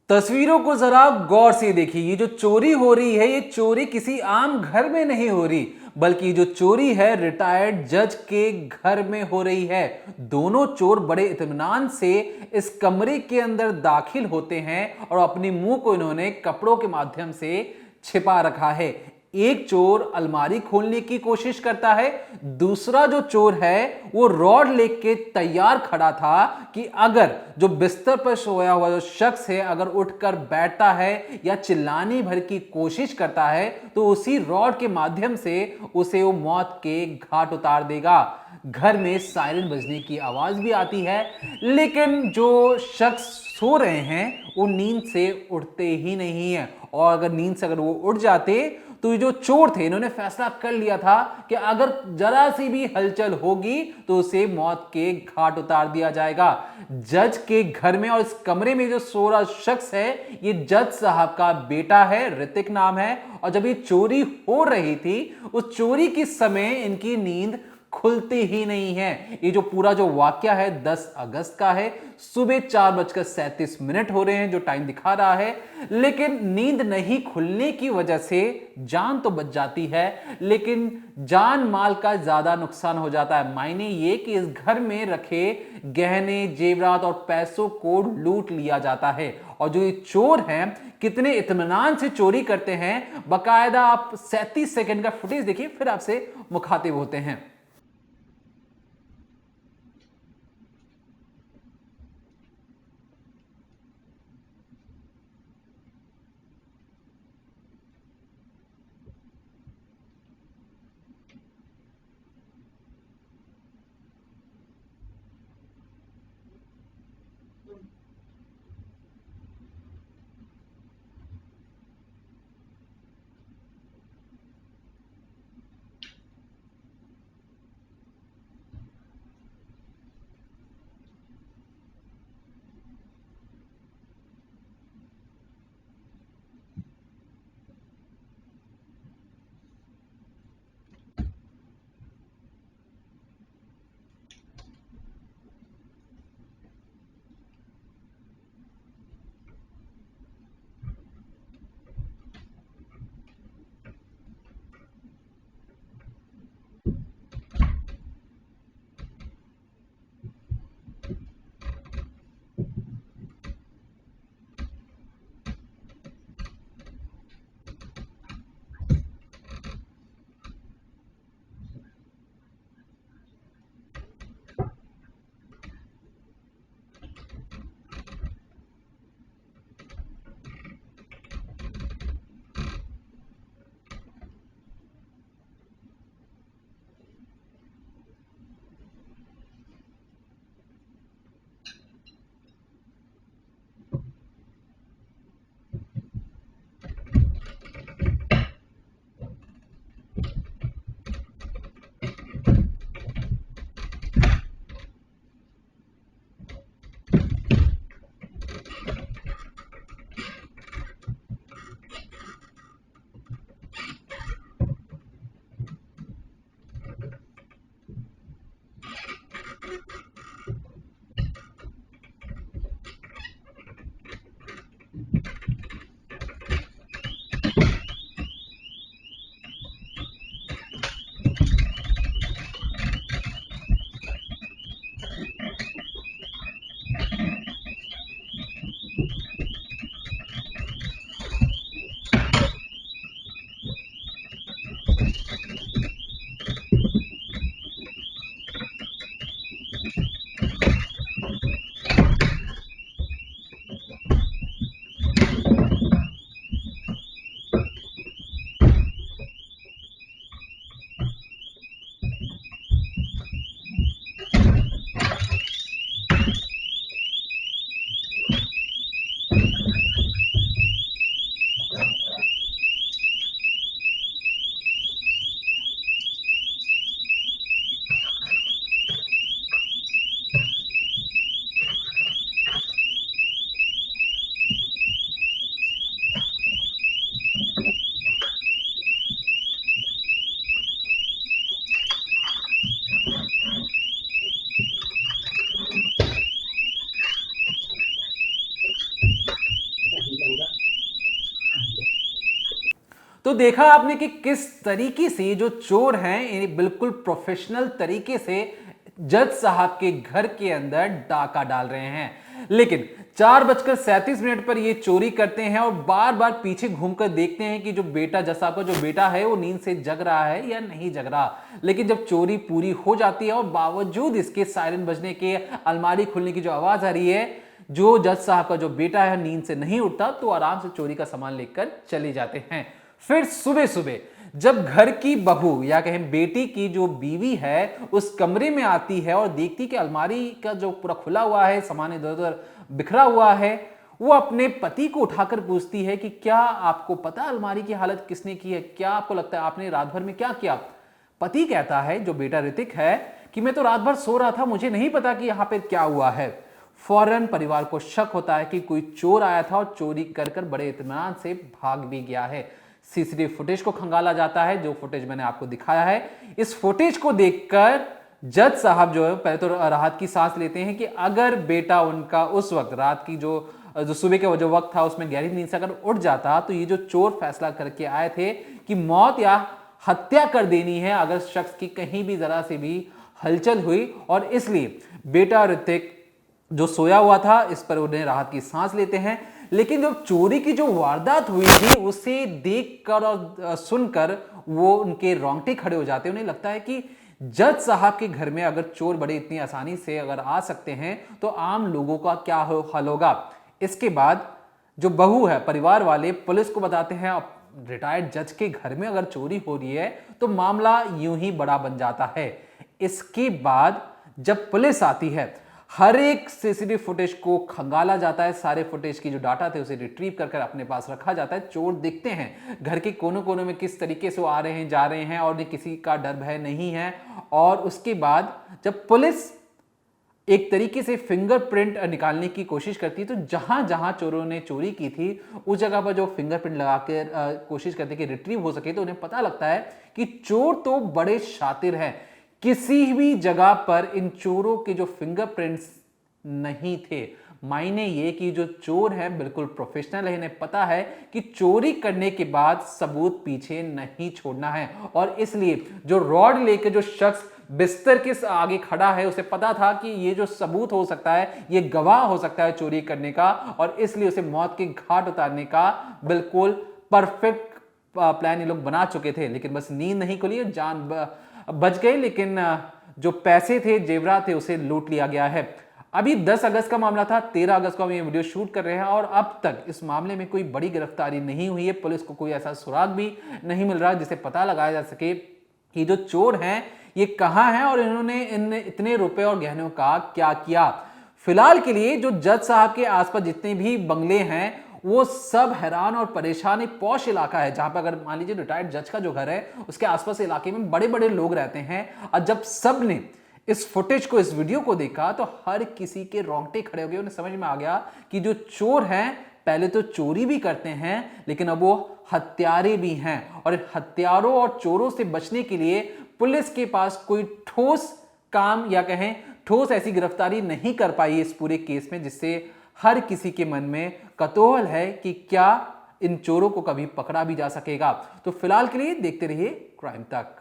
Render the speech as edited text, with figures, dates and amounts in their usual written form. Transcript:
तस्वीरों को जरा गौर से देखिए। ये जो चोरी हो रही है, ये चोरी किसी आम घर में नहीं हो रही, बल्कि जो चोरी है रिटायर्ड जज के घर में हो रही है। दोनों चोर बड़े इत्मीनान से इस कमरे के अंदर दाखिल होते हैं और अपने मुंह को इन्होंने कपड़ों के माध्यम से छिपा रखा है। एक चोर अलमारी खोलने की कोशिश करता है, दूसरा जो चोर है वो रॉड लेके तैयार खड़ा था कि अगर जो बिस्तर पर सोया हुआ जो शख्स है अगर उठकर बैठता है या चिल्लाने भर की कोशिश करता है तो उसी रॉड के माध्यम से उसे वो मौत के घाट उतार देगा। घर में सायरन बजने की आवाज भी आती है, लेकिन जो शख्स सो रहे हैं वो नींद से उठते ही नहीं है। और अगर नींद से अगर वो उठ जाते तो ये जो चोर थे इन्होंने फैसला कर लिया था कि अगर जरा सी भी हलचल होगी तो उसे मौत के घाट उतार दिया जाएगा। जज के घर में और इस कमरे में जो सो रहा शख्स है ये जज साहब का बेटा है, ऋतिक नाम है। और जब ये चोरी हो रही थी उस चोरी के समय इनकी नींद खुलती ही नहीं है। ये जो पूरा जो वाक्य है 10 अगस्त का है, सुबह 4:37 हो रहे हैं जो टाइम दिखा रहा है। लेकिन नींद नहीं खुलने की वजह से जान तो बच जाती है, लेकिन जान माल का ज्यादा नुकसान हो जाता है। मायने ये कि इस घर में रखे गहने जेवरात और पैसों को लूट लिया जाता है। और जो ये चोर हैं कितने इत्मीनान से चोरी करते हैं, बकायदा आप 37 सेकंड का फुटेज देखिए फिर आपसे मुखातिब होते हैं। तो देखा आपने कि किस तरीके से जो चोर हैं ये बिल्कुल प्रोफेशनल तरीके से जज साहब के घर के अंदर डाका डाल रहे हैं। लेकिन 4:37 पर ये चोरी करते हैं और बार बार पीछे घूमकर देखते हैं कि जो बेटा जज साहब का जो बेटा है वो नींद से जग रहा है या नहीं जग रहा। लेकिन जब चोरी पूरी हो जाती है और बावजूद इसके सायरन बजने के, अलमारी खुलने की जो आवाज आ रही है, जो जज साहब का जो बेटा है नींद से नहीं उठता तो आराम से चोरी का सामान लेकर चले जाते हैं। फिर सुबह सुबह जब घर की बहू या कहें बेटी की जो बीवी है उस कमरे में आती है और देखती कि अलमारी का जो पूरा खुला हुआ है, सामान इधर उधर बिखरा हुआ है, वो अपने पति को उठाकर पूछती है कि क्या आपको पता अलमारी की हालत किसने की है? क्या आपको लगता है आपने रात भर में क्या किया? पति कहता है, जो बेटा ऋतिक है, कि मैं तो रात भर सो रहा था, मुझे नहीं पता कि यहां पे क्या हुआ है। फौरन परिवार को शक होता है कि कोई चोर आया था और चोरी कर बड़े इत्मीनान से भाग भी गया है। सीसीटीवी फुटेज को खंगाला जाता है, जो फुटेज मैंने आपको दिखाया है। इस फुटेज को देखकर जज साहब जो है पहले तो राहत की सांस लेते हैं कि अगर बेटा उनका उस वक्त रात की जो सुबह का जो वक्त था उसमें गहरी नींद से अगर उठ जाता तो ये जो चोर फैसला करके आए थे कि मौत या हत्या कर देनी है अगर शख्स की कहीं भी जरा से भी हलचल हुई, और इसलिए बेटा ऋतिक जो सोया हुआ था इस पर उन्हें राहत की सांस लेते हैं। लेकिन जब चोरी की जो वारदात हुई थी उसे देखकर और सुनकर वो उनके रोंगटे खड़े हो जाते हैं। उन्हें लगता है कि जज साहब के घर में अगर चोर बड़े इतनी आसानी से अगर आ सकते हैं तो आम लोगों का क्या हाल होगा। इसके बाद जो बहू है, परिवार वाले पुलिस को बताते हैं रिटायर्ड जज के घर में अगर चोरी हो रही है तो मामला यूं ही बड़ा बन जाता है। इसके बाद जब पुलिस आती है हर एक सीसीटीवी फुटेज को खंगाला जाता है, सारे फुटेज की जो डाटा थे उसे रिट्रीव कर अपने पास रखा जाता है। चोर दिखते हैं घर के कोनों कोनों में किस तरीके से वो आ रहे हैं जा रहे हैं और किसी का डर भय नहीं है। और उसके बाद जब पुलिस एक तरीके से फिंगरप्रिंट निकालने की कोशिश करती है तो जहां जहां चोरों ने चोरी की थी उस जगह पर जो फिंगरप्रिंट लगाकर कोशिश करते कि रिट्रीव हो सके, तो उन्हें पता लगता है कि चोर तो बड़े शातिर हैं, किसी भी जगह पर इन चोरों के जो फिंगरप्रिंट्स नहीं थे। मायने ये कि जो चोर हैं बिल्कुल प्रोफेशनल है, इन्हें पता है कि चोरी करने के बाद सबूत पीछे नहीं छोड़ना है। और इसलिए जो रॉड लेकर जो शख्स बिस्तर के आगे खड़ा है उसे पता था कि ये जो सबूत हो सकता है, ये गवाह हो सकता है चोरी करने का, और इसलिए उसे मौत के घाट उतारने का बिल्कुल परफेक्ट प्लान ये लोग बना चुके थे। लेकिन बस नींद नहीं खुली, जान बच गई, लेकिन जो पैसे थे, जेवरात थे, उसे लूट लिया गया है। अभी 10 अगस्त का मामला था, 13 अगस्त को हम ये वीडियो शूट कर रहे हैं और अब तक इस मामले में कोई बड़ी गिरफ्तारी नहीं हुई है। पुलिस को कोई ऐसा सुराग भी नहीं मिल रहा जिसे पता लगाया जा सके कि जो चोर हैं ये कहां हैं और इन्होंने इतने रुपए और गहनों का क्या किया। फिलहाल के लिए जो जज साहब के आसपास जितने भी बंगले हैं वो सब हैरान और परेशान, एक पॉश इलाका है जहां पर अगर मान लीजिए रिटायर्ड जज का जो घर है उसके आसपास इलाके में बड़े बड़े लोग रहते हैं। और जब सब ने इस फुटेज को, इस वीडियो को देखा तो हर किसी के रोंगटे खड़े हो गए। उन्हें समझ में आ गया कि जो चोर हैं पहले तो चोरी भी करते हैं लेकिन अब वो हत्यारे भी हैं, और इन हत्यारों और चोरों से बचने के लिए पुलिस के पास कोई ठोस काम या कहें ठोस ऐसी गिरफ्तारी नहीं कर पाई इस पूरे केस में, जिससे हर किसी के मन में कौतूहल है कि क्या इन चोरों को कभी पकड़ा भी जा सकेगा। तो फिलहाल के लिए देखते रहिए क्राइम तक।